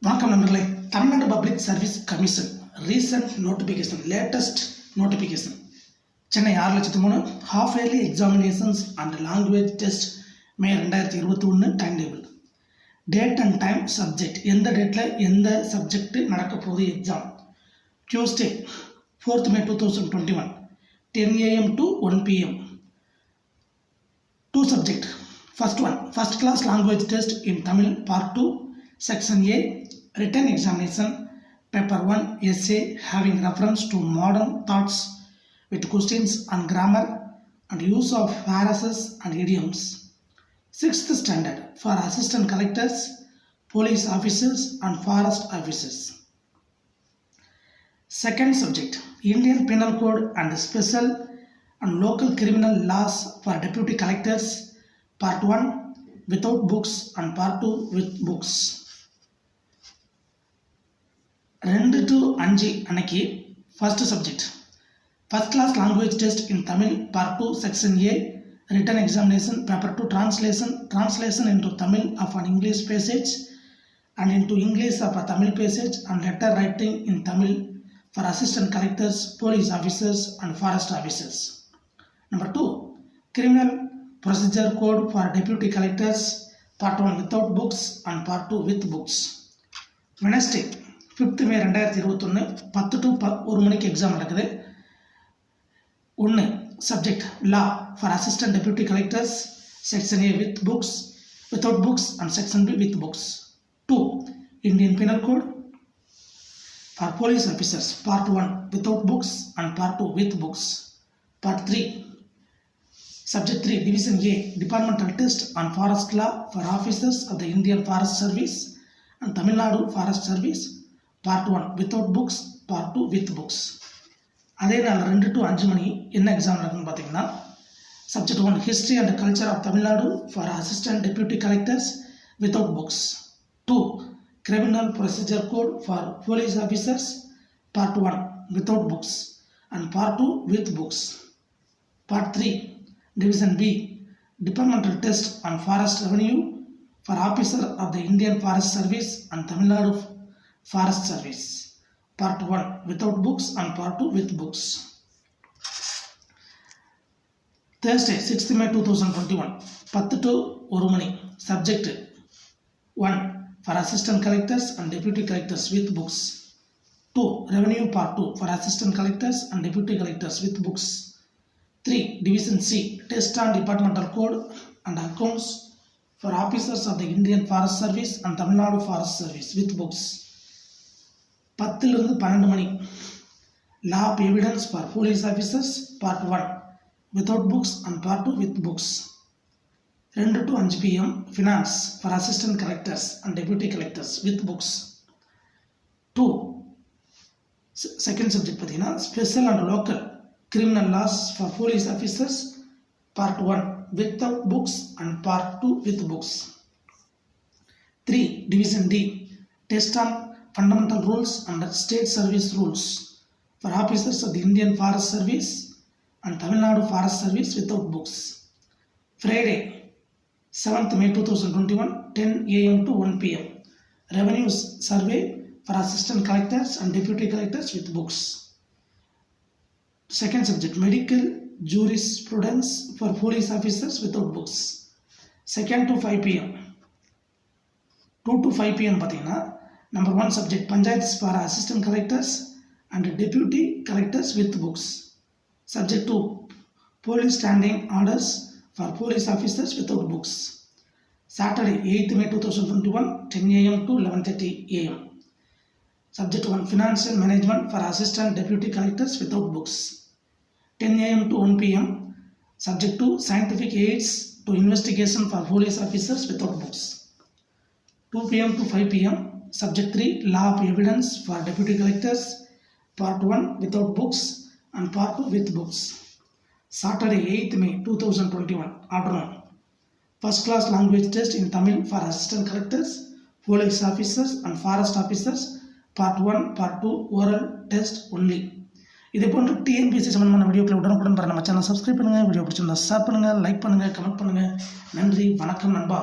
வணக்கம் நண்பர்களே. Tamil Nadu public service commission recent notification, latest notification. Chennai 6,03,000 half yearly examinations and language test May 2021 time table. Date and time, subject, எந்த டேட்டில் எந்த subject நடக்க போகுது exam. Tuesday 4th May 2021 10 AM to 1 PM. 2 subject. First one, first class language test in Tamil part 2 section A, written examination, paper 1 essay having reference to modern thoughts with questions on grammar and use of phrases and idioms. 6th standard for assistant collectors, police officers and forest officers. Second subject, Indian Penal Code and special and local criminal laws for deputy collectors, part 1 without books and part 2 with books. 2 to 5 அன்னைக்கு first subject, first class language test in Tamil part 2 section A, written examination, paper 2 translation into Tamil of an English passage and into English of a Tamil passage and letter writing in Tamil for assistant collectors, police officers and forest officers. Number 2, criminal procedure code for deputy collectors, part 1 without books and part 2 with books. Wednesday 5th May 2021 10 to 1 மணிக்கு exam நடக்குது. 1 subject law for assistant deputy collectors, section A with books, without books and section B with books. 2 Indian Penal Code for police officers, part 1 without books and part 2 with books. Part 3 subject 3 division A, departmental test on forest law for officers of the Indian Forest Service and Tamil Nadu Forest Service, part 1 without books, part 2 with books. அதே நாள் 2 to 5 மணி என்ன exam நடக்குன்னு பார்த்தீங்கன்னா, subject 1 history and culture of Tamil Nadu for assistant deputy collectors without books. 2 criminal procedure code for police officers, part 1 without books and part 2 with books. Part 3 division B, departmental test on forest revenue for officer of the Indian Forest Service and Tamil Nadu Forest Service, part 1 without books and part 2 with books. Thursday 6th May 2021 10 to 1 money subject 1 for assistant collectors and deputy collectors with books. 2 revenue, part 2 for assistant collectors and deputy collectors with books. 3 division C, test on departmental code and accounts for officers of the Indian Forest Service and Tamil Nadu Forest Service with books. 10 to 12 money law of evidence for police officers, part 1 without books and part 2 with books. 2 to 5 PM finance for assistant collectors and deputy collectors with books. 2 second subject பார்த்தீங்கன்னா special and local criminal laws for police officers, part 1 without books and part 2 with books. 3 division D, test on fundamental rules and state service rules for officers of the Indian Forest Service and Tamil Nadu Forest Service without books. Friday 7th May 2021 10 AM to 1 PM, revenue survey for assistant collectors and deputy collectors with books. Second subject medical jurisprudence for police officers without books. 2nd to 5 PM 2 to 5 PM பார்த்தீங்கன்னா, number 1 subject panchayats for assistant collectors and deputy collectors with books. Subject 2 police standing orders for police officers without books. Saturday 8th May 2021 10 AM to 11:30 AM. Subject 1 financial management for assistant deputy collectors without books. 10 AM to 1 PM. Subject 2 scientific aids to investigation for police officers without books. 2 PM to 5 PM. Subject 3 law of evidence for deputy collectors, part 1 without books and part 2 with books. Saturday 8th May 2021 afternoon, first class language test in Tamil for assistant collectors, police officers and forest officers, part 1 part 2 oral test only. இதே போன்ற TNPSC சம்பந்தமான வீடியோக்களை உடனுக்குடன் பெற நம்ம சேனலை subscribe பண்ணுங்கள். Video பிடிச்சிருந்தா ஷேர் பண்ணுங்கள், லைக் பண்ணுங்கள், கமெண்ட் பண்ணுங்கள். நன்றி, வணக்கம் நண்பா.